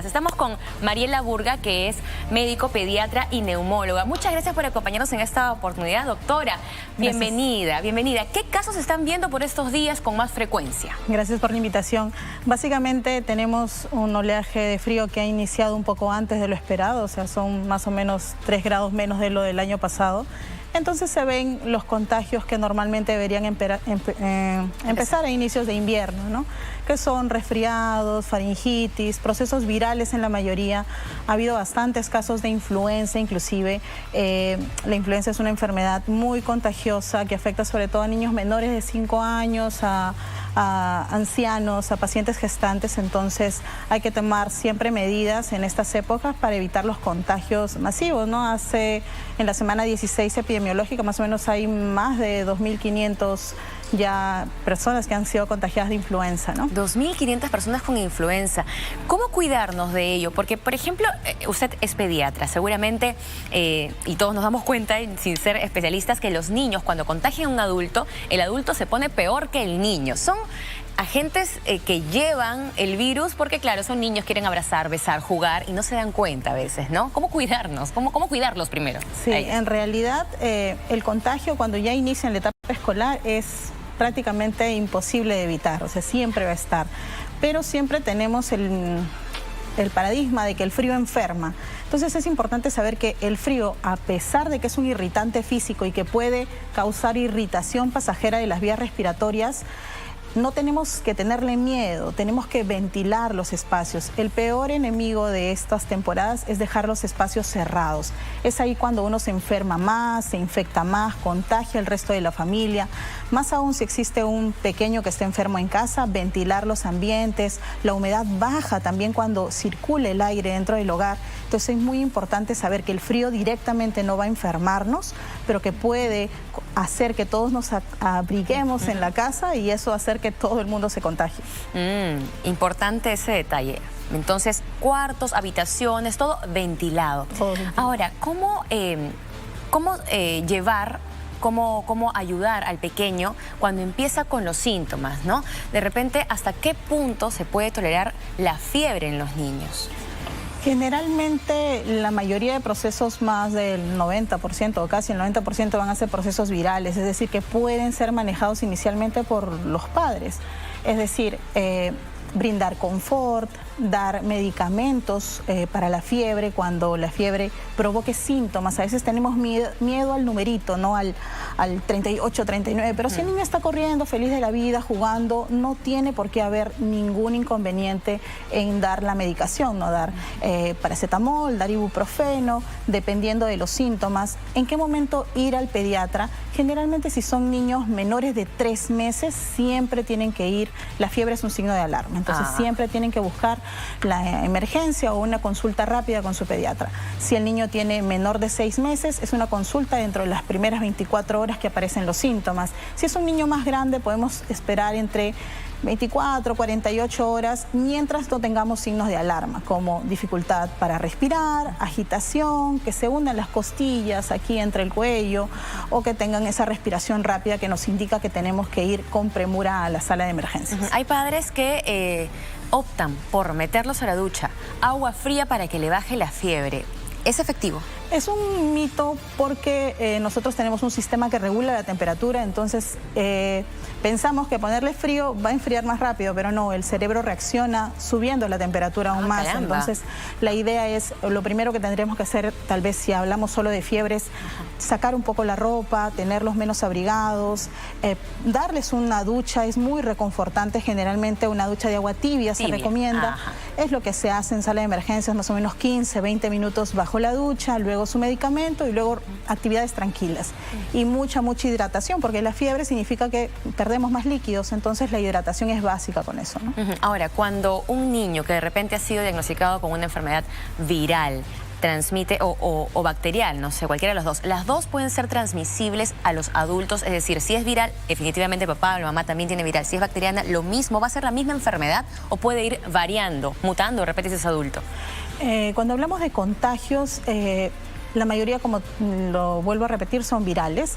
días. Estamos con Mariela Burga, que es médico, pediatra y neumóloga. Muchas gracias por acompañarnos en esta oportunidad, doctora. Bienvenida, bienvenida. ¿Qué casos están viendo por estos días con más frecuencia? Gracias por la invitación. Básicamente tenemos un oleaje de frío que ha iniciado un poco antes de lo esperado, o sea, son más o menos 3 grados menos de lo del año pasado. Entonces se ven los contagios que normalmente deberían empezar a inicios de invierno, ¿no? Que son resfriados, faringitis, procesos virales en la mayoría. Ha habido bastantes casos de influenza, inclusive. La influenza es una enfermedad muy contagiosa que afecta sobre todo a niños menores de 5 años, a ancianos, a pacientes gestantes. Entonces hay que tomar siempre medidas en estas épocas para evitar los contagios masivos, ¿no? En la semana 16 epidemiológica más o menos hay más de 2.500 ya personas que han sido contagiadas de influenza, ¿no? 2.500 personas con influenza. ¿Cómo cuidarnos de ello? Porque, por ejemplo, usted es pediatra, seguramente, y todos nos damos cuenta, sin ser especialistas, que los niños, cuando contagian a un adulto, el adulto se pone peor que el niño. Son agentes que llevan el virus porque, claro, son niños, quieren abrazar, besar, jugar y no se dan cuenta a veces, ¿no? ¿Cómo cuidarnos? ¿Cómo cuidarlos primero? Sí, en realidad el contagio cuando ya inicia en la etapa escolar es prácticamente imposible de evitar, o sea, siempre va a estar. Pero siempre tenemos el paradigma de que el frío enferma. Entonces es importante saber que el frío, a pesar de que es un irritante físico y que puede causar irritación pasajera de las vías respiratorias, no tenemos que tenerle miedo, tenemos que ventilar los espacios. El peor enemigo de estas temporadas es dejar los espacios cerrados. Es ahí cuando uno se enferma más, se infecta más, contagia al resto de la familia. Más aún si existe un pequeño que esté enfermo en casa, ventilar los ambientes. La humedad baja también cuando circula el aire dentro del hogar. Entonces es muy importante saber que el frío directamente no va a enfermarnos, pero que puede hacer que todos nos abriguemos en la casa y eso hacer que todo el mundo se contagie. Importante ese detalle. Entonces, cuartos, habitaciones, todo ventilado. Ahora, ¿cómo llevar, cómo ayudar al pequeño cuando empieza con los síntomas, ¿no? De repente, ¿hasta qué punto se puede tolerar la fiebre en los niños? Generalmente la mayoría de procesos, más del 90% o casi el 90% van a ser procesos virales, es decir, que pueden ser manejados inicialmente por los padres. Es decir, brindar confort, dar medicamentos para la fiebre cuando la fiebre provoque síntomas. A veces tenemos miedo al numerito, ¿no? Al 38, 39, pero si el niño está corriendo, feliz de la vida, jugando, no tiene por qué haber ningún inconveniente en dar la medicación, ¿no? Dar paracetamol, dar ibuprofeno, dependiendo de los síntomas. ¿En qué momento ir al pediatra? Generalmente si son niños menores de 3 meses, siempre tienen que ir. La fiebre es un signo de alarma, entonces siempre tienen que buscar la emergencia o una consulta rápida con su pediatra. Si el niño tiene menor de 6 meses, es una consulta dentro de las primeras 24 horas que aparecen los síntomas. Si es un niño más grande, podemos esperar entre 24, 48 horas mientras no tengamos signos de alarma, como dificultad para respirar, agitación, que se hundan las costillas aquí entre el cuello o que tengan esa respiración rápida que nos indica que tenemos que ir con premura a la sala de emergencias. Hay padres que optan por meterlos a la ducha, agua fría para que le baje la fiebre. ¿Es efectivo? Es un mito porque nosotros tenemos un sistema que regula la temperatura, entonces pensamos que ponerle frío va a enfriar más rápido, pero no, el cerebro reacciona subiendo la temperatura aún más. Caramba. Entonces la idea es, lo primero que tendremos que hacer, tal vez si hablamos solo de fiebres, sacar un poco la ropa, tenerlos menos abrigados, darles una ducha, es muy reconfortante, generalmente una ducha de agua tibia se recomienda. Es lo que se hace en sala de emergencias, más o menos 15, 20 minutos bajo la ducha, luego su medicamento y luego actividades tranquilas. Y mucha hidratación, porque la fiebre significa que perdemos más líquidos, entonces la hidratación es básica con eso, ¿no? Ahora, cuando un niño que de repente ha sido diagnosticado con una enfermedad viral, transmite o bacterial, no sé, cualquiera de los dos. Las dos pueden ser transmisibles a los adultos, es decir, si es viral, definitivamente papá o la mamá también tiene viral. Si es bacteriana, lo mismo, ¿va a ser la misma enfermedad o puede ir variando, mutando de repente si es adulto? Cuando hablamos de contagios, La mayoría, como lo vuelvo a repetir, son virales.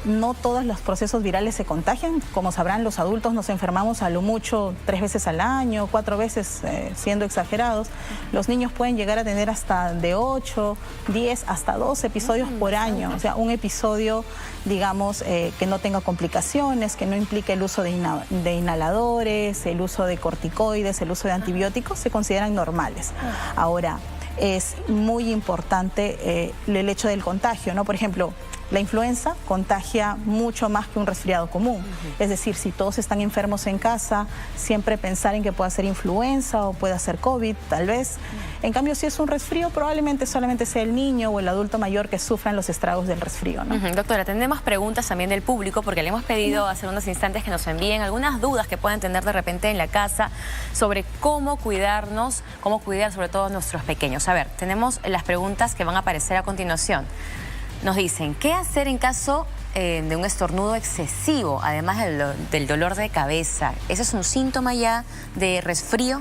No todos los procesos virales se contagian. Como sabrán, los adultos nos enfermamos a lo mucho 3 veces al año, 4 veces, siendo exagerados. Los niños pueden llegar a tener hasta de 8, 10, hasta 12 episodios por año. O sea, un episodio, digamos, que no tenga complicaciones, que no implique el uso de inhaladores, el uso de corticoides, el uso de antibióticos, se consideran normales. Ahora, es muy importante el hecho del contagio, ¿no? Por ejemplo, la influenza contagia mucho más que un resfriado común. Es decir, si todos están enfermos en casa, siempre pensar en que pueda ser influenza o pueda ser COVID, tal vez. En cambio, si es un resfrío, probablemente solamente sea el niño o el adulto mayor que sufran los estragos del resfrío, ¿no? Doctora, tenemos preguntas también del público, porque le hemos pedido hace unos instantes que nos envíen algunas dudas que puedan tener de repente en la casa sobre cómo cuidarnos, cómo cuidar sobre todo a nuestros pequeños. A ver, tenemos las preguntas que van a aparecer a continuación. Nos dicen, ¿qué hacer en caso de un estornudo excesivo, además del dolor de cabeza? ¿Ese es un síntoma ya de resfrío?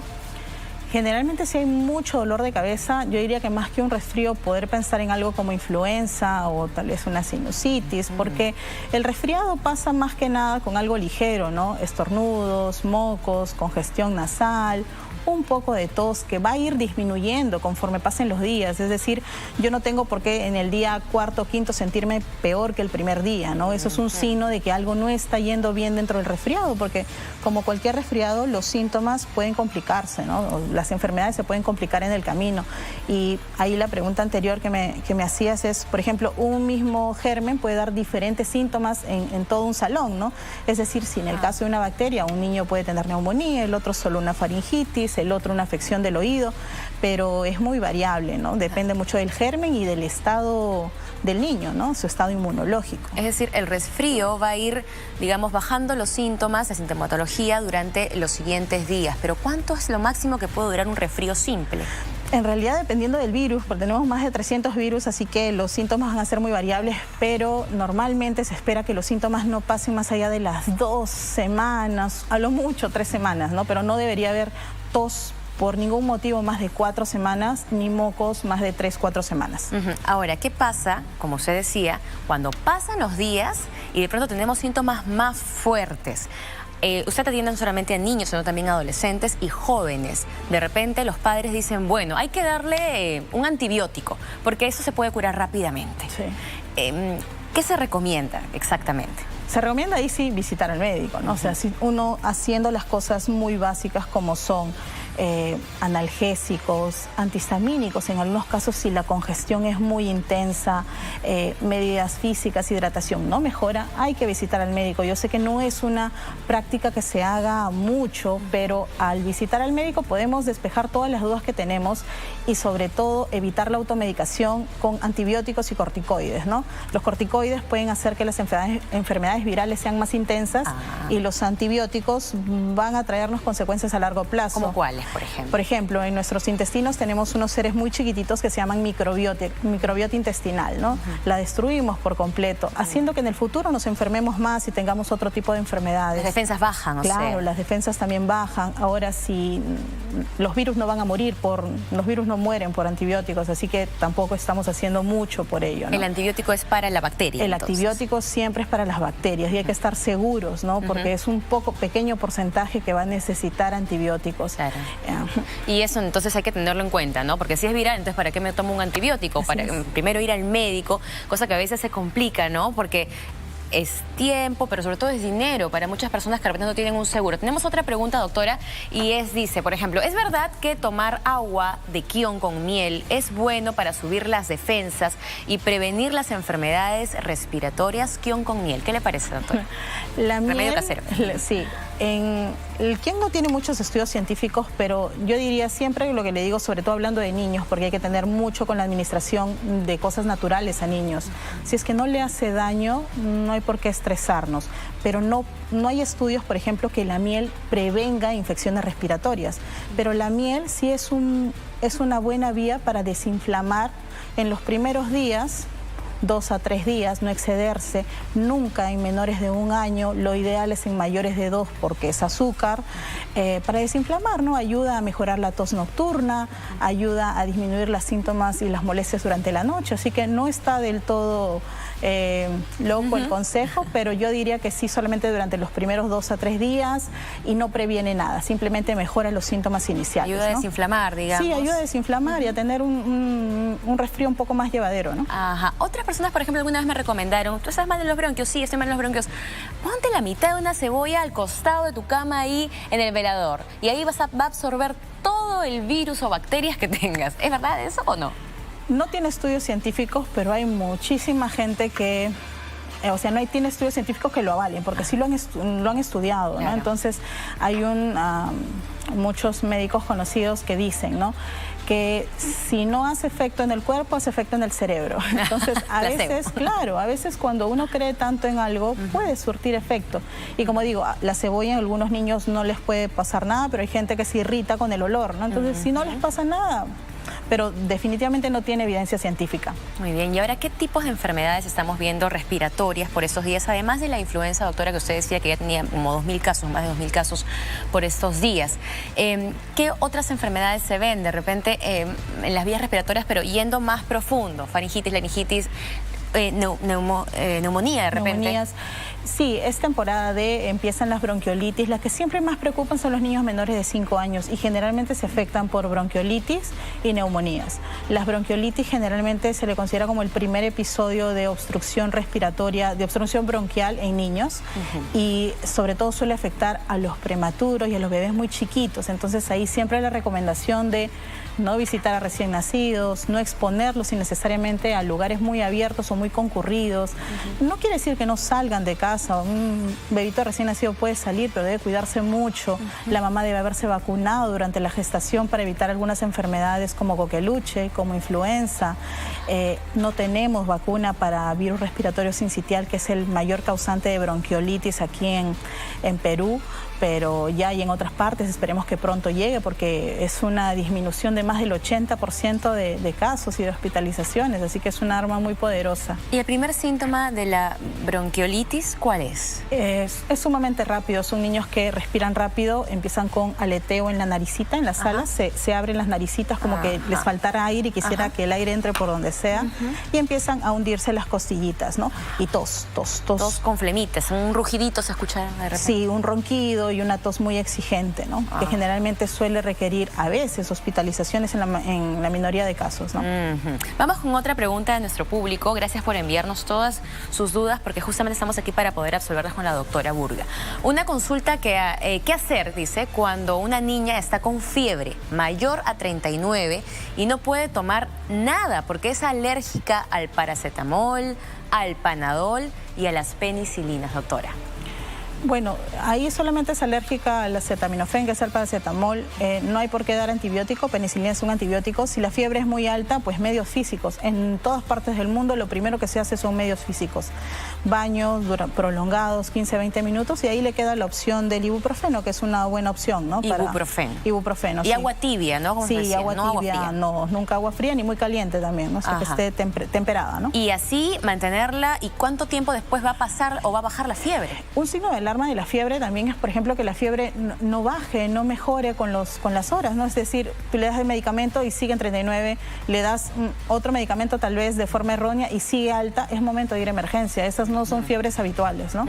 Generalmente, si hay mucho dolor de cabeza, yo diría que más que un resfrío, poder pensar en algo como influenza o tal vez una sinusitis, porque el resfriado pasa más que nada con algo ligero, ¿no? Estornudos, mocos, congestión nasal, un poco de tos que va a ir disminuyendo conforme pasen los días. Es decir, yo no tengo por qué en el día cuarto o quinto sentirme peor que el primer día, ¿no? Eso es un signo de que algo no está yendo bien dentro del resfriado, porque como cualquier resfriado, los síntomas pueden complicarse, ¿no? Las enfermedades se pueden complicar en el camino. Y ahí la pregunta anterior que me hacías es, por ejemplo, un mismo germen puede dar diferentes síntomas en todo un salón, ¿no? Es decir, si en el caso de una bacteria, un niño puede tener neumonía, el otro solo una faringitis, el otro una afección del oído, pero es muy variable, ¿no? Depende mucho del germen y del estado del niño, ¿no? Su estado inmunológico. Es decir, el resfrío va a ir, digamos, bajando los síntomas, la sintomatología durante los siguientes días. Pero ¿cuánto es lo máximo que puede durar un resfrío simple? En realidad, dependiendo del virus, porque tenemos más de 300 virus, así que los síntomas van a ser muy variables, pero normalmente se espera que los síntomas no pasen más allá de las 2 semanas, a lo mucho 3 semanas, ¿no? Pero no debería haber tos por ningún motivo más de 4 semanas, ni mocos más de 3, 4 semanas. Ahora, ¿qué pasa, como usted decía, cuando pasan los días y de pronto tenemos síntomas más fuertes? Usted atiende no solamente a niños, sino también a adolescentes y jóvenes. De repente los padres dicen, bueno, hay que darle un antibiótico, porque eso se puede curar rápidamente. Sí. ¿Qué se recomienda exactamente? Se recomienda ahí sí visitar al médico, ¿no? O sea, si uno haciendo las cosas muy básicas como son analgésicos, antihistamínicos, en algunos casos si la congestión es muy intensa, medidas físicas, hidratación no mejora, hay que visitar al médico. Yo sé que no es una práctica que se haga mucho, pero al visitar al médico podemos despejar todas las dudas que tenemos y sobre todo evitar la automedicación con antibióticos y corticoides, ¿no? Los corticoides pueden hacer que las enfermedades virales sean más intensas y los antibióticos van a traernos consecuencias a largo plazo. ¿Cómo cuáles, por ejemplo? Por ejemplo, en nuestros intestinos tenemos unos seres muy chiquititos que se llaman microbiota intestinal, ¿no? La destruimos por completo, haciendo que en el futuro nos enfermemos más y tengamos otro tipo de enfermedades. Las defensas bajan, Claro, las defensas también bajan. Ahora, si los virus no van a morir los virus no mueren por antibióticos, así que tampoco estamos haciendo mucho por ello, ¿no? El antibiótico es para la bacteria. El antibiótico siempre es para las bacterias y hay que estar seguros, ¿no? Porque es un pequeño porcentaje que va a necesitar antibióticos. Claro. Y eso entonces hay que tenerlo en cuenta, ¿no? Porque si es viral, entonces ¿para qué me tomo un antibiótico? Para primero ir al médico, cosa que a veces se complica, ¿no? Porque es tiempo, pero sobre todo es dinero para muchas personas que de repente no tienen un seguro. Tenemos otra pregunta, doctora, y dice, por ejemplo, ¿es verdad que tomar agua de kion con miel es bueno para subir las defensas y prevenir las enfermedades respiratorias? Kion con miel, ¿qué le parece, doctora? La miel, remedio casero. Sí. El kion no tiene muchos estudios científicos, pero yo diría siempre lo que le digo, sobre todo hablando de niños, porque hay que tener mucho con la administración de cosas naturales a niños. Si es que no le hace daño, no hay por qué estresarnos, pero no hay estudios, por ejemplo, que la miel prevenga infecciones respiratorias, pero la miel sí es una buena vía para desinflamar en los primeros días 2 a 3 días, no excederse, nunca en menores de 1 año, lo ideal es en mayores de 2 porque es azúcar, para desinflamar, ¿no? Ayuda a mejorar la tos nocturna, ayuda a disminuir los síntomas y las molestias durante la noche, así que no está del todo loco el consejo, pero yo diría que sí solamente durante los primeros 2 a 3 días y no previene nada, simplemente mejora los síntomas iniciales. Ayuda a desinflamar, digamos. Sí, ayuda a desinflamar y a tener un resfrío un poco más llevadero, ¿no? Ajá. Otras personas, por ejemplo, alguna vez me recomendaron, ¿tú estás mal de los bronquios? Sí, estoy mal de los bronquios. Ponte la mitad de una cebolla al costado de tu cama ahí en el velador y ahí va a absorber todo el virus o bacterias que tengas. ¿Es verdad eso o no? No tiene estudios científicos, pero hay muchísima gente que... O sea, tiene estudios científicos que lo avalen, porque sí lo han estudiado, ¿no? Claro. Entonces, hay muchos médicos conocidos que dicen, ¿no?, que si no hace efecto en el cuerpo, hace efecto en el cerebro. Entonces, a veces, claro, a veces cuando uno cree tanto en algo, puede surtir efecto. Y como digo, la cebolla en algunos niños no les puede pasar nada, pero hay gente que se irrita con el olor, ¿no? Entonces, si no les pasa nada, pero definitivamente no tiene evidencia científica. Muy bien, y ahora, ¿qué tipos de enfermedades estamos viendo respiratorias por estos días? Además de la influenza, doctora, que usted decía que ya tenía como 2.000 casos, más de 2.000 casos por estos días. ¿Qué otras enfermedades se ven de repente en las vías respiratorias, pero yendo más profundo? Faringitis, laringitis, neumonía de repente. Neumonías. Sí, es temporada empiezan las bronquiolitis. Las que siempre más preocupan son los niños menores de 5 años y generalmente se afectan por bronquiolitis y neumonías. Las bronquiolitis generalmente se le considera como el primer episodio de obstrucción respiratoria, de obstrucción bronquial en niños y sobre todo suele afectar a los prematuros y a los bebés muy chiquitos. Entonces ahí siempre la recomendación de no visitar a recién nacidos, no exponerlos innecesariamente a lugares muy abiertos o muy concurridos. No quiere decir que no salgan de casa. Un bebito recién nacido puede salir, pero debe cuidarse mucho. La mamá debe haberse vacunado durante la gestación para evitar algunas enfermedades como coqueluche, como influenza. No tenemos vacuna para virus respiratorio sincitial, que es el mayor causante de bronquiolitis aquí en Perú, pero ya hay en otras partes. Esperemos que pronto llegue porque es una disminución de más del 80% de casos y de hospitalizaciones, así que es un arma muy poderosa. ¿Y el primer síntoma de la bronquiolitis cuál es? Es sumamente rápido, son niños que respiran rápido, empiezan con aleteo en la naricita, en las alas, se abren las naricitas como que les faltara aire y quisiera que el aire entre por donde sea, y empiezan a hundirse las costillitas, ¿no? Y tos. Tos con flemitas, un rugidito se escucha de repente. Sí, un ronquido y una tos muy exigente, ¿no? Que generalmente suele requerir a veces hospitalizaciones en la minoría de casos, ¿no? Vamos con otra pregunta de nuestro público. Gracias por enviarnos todas sus dudas, porque justamente estamos aquí para poder absolverlas con la doctora Burga. Una consulta ¿qué hacer, dice, cuando una niña está con fiebre mayor a 39 y no puede tomar nada porque es alérgica al paracetamol, al Panadol y a las penicilinas, doctora? Bueno, ahí solamente es alérgica al acetaminofén, que es el paracetamol. No hay por qué dar antibiótico, penicilina es un antibiótico. Si la fiebre es muy alta, pues medios físicos. En todas partes del mundo lo primero que se hace son medios físicos. Baños prolongados, 15-20 minutos, y ahí le queda la opción del ibuprofeno, que es una buena opción, ¿no? Ibuprofeno, y sí. Agua tibia, ¿no? Como sí, decía, agua tibia, no, nunca agua fría ni muy caliente también, ¿no? O sea, que esté temperada, ¿no? Y así mantenerla, ¿y cuánto tiempo después va a pasar o va a bajar la fiebre? Un signo de alarma de la fiebre también es, por ejemplo, que la fiebre no baje, no mejore con las horas, ¿no? Es decir, tú le das el medicamento y sigue en 39, le das otro medicamento tal vez de forma errónea y sigue alta, es momento de ir a emergencia. Esas no son fiebres habituales, ¿no?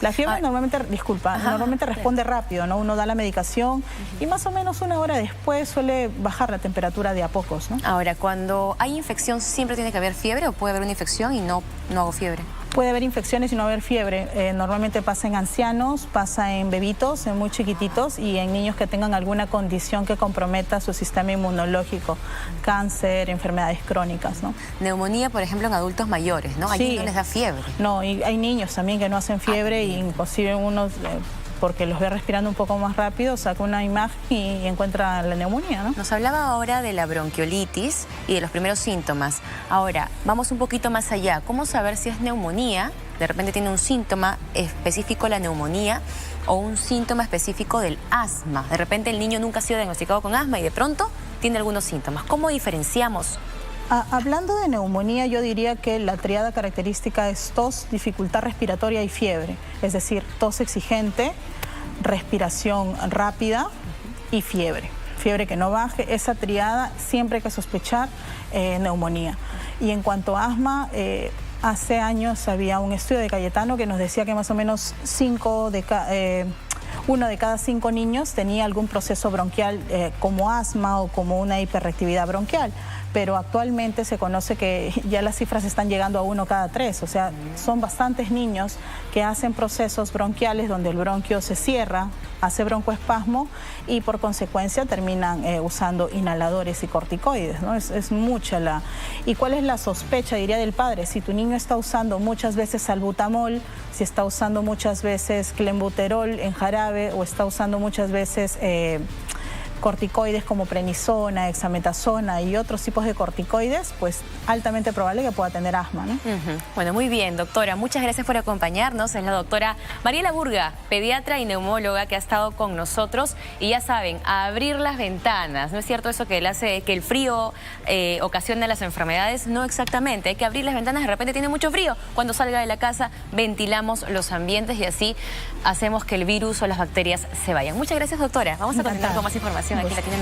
La fiebre normalmente responde rápido, ¿no? Uno da la medicación y más o menos una hora después suele bajar la temperatura de a pocos, ¿no? Ahora, cuando hay infección, ¿siempre tiene que haber fiebre o puede haber una infección y no hago fiebre? Puede haber infecciones y no haber fiebre. Normalmente pasa en ancianos, pasa en bebitos, en muy chiquititos y en niños que tengan alguna condición que comprometa su sistema inmunológico, cáncer, enfermedades crónicas, ¿no? Neumonía, por ejemplo, en adultos mayores, ¿no? Allí no les da fiebre. No, y hay niños también que no hacen fiebre y inclusive unos... porque los ve respirando un poco más rápido, saca una imagen y encuentra la neumonía, ¿no? Nos hablaba ahora de la bronquiolitis y de los primeros síntomas. Ahora, vamos un poquito más allá. ¿Cómo saber si es neumonía? De repente tiene un síntoma específico la neumonía o un síntoma específico del asma. De repente el niño nunca ha sido diagnosticado con asma y de pronto tiene algunos síntomas. ¿Cómo diferenciamos Hablando de neumonía, yo diría que la tríada característica es tos, dificultad respiratoria y fiebre. Es decir, tos exigente, respiración rápida y fiebre. Fiebre que no baje, esa tríada siempre hay que sospechar neumonía. Y en cuanto a asma, hace años había un estudio de Cayetano que nos decía que más o menos 1 de cada 5 niños tenía algún proceso bronquial como asma o como una hiperreactividad bronquial, pero actualmente se conoce que ya las cifras están llegando a 1 cada 3, o sea, son bastantes niños que hacen procesos bronquiales donde el bronquio se cierra, hace broncoespasmo y por consecuencia terminan usando inhaladores y corticoides, ¿no? Es mucha la... ¿Y cuál es la sospecha, diría, del padre? Si tu niño está usando muchas veces salbutamol, si está usando muchas veces clenbuterol en jarabe o está usando muchas veces corticoides como prednisona, dexametasona y otros tipos de corticoides, pues altamente probable que pueda tener asma, ¿no? Bueno, muy bien, doctora. Muchas gracias por acompañarnos. Es la doctora Mariela Burga, pediatra y neumóloga, que ha estado con nosotros. Y ya saben, a abrir las ventanas. ¿No es cierto eso que que el frío ocasiona las enfermedades? No exactamente. Hay que abrir las ventanas. De repente tiene mucho frío. Cuando salga de la casa, ventilamos los ambientes y así hacemos que el virus o las bacterias se vayan. Muchas gracias, doctora. Vamos a continuar con más información aquí en Latina.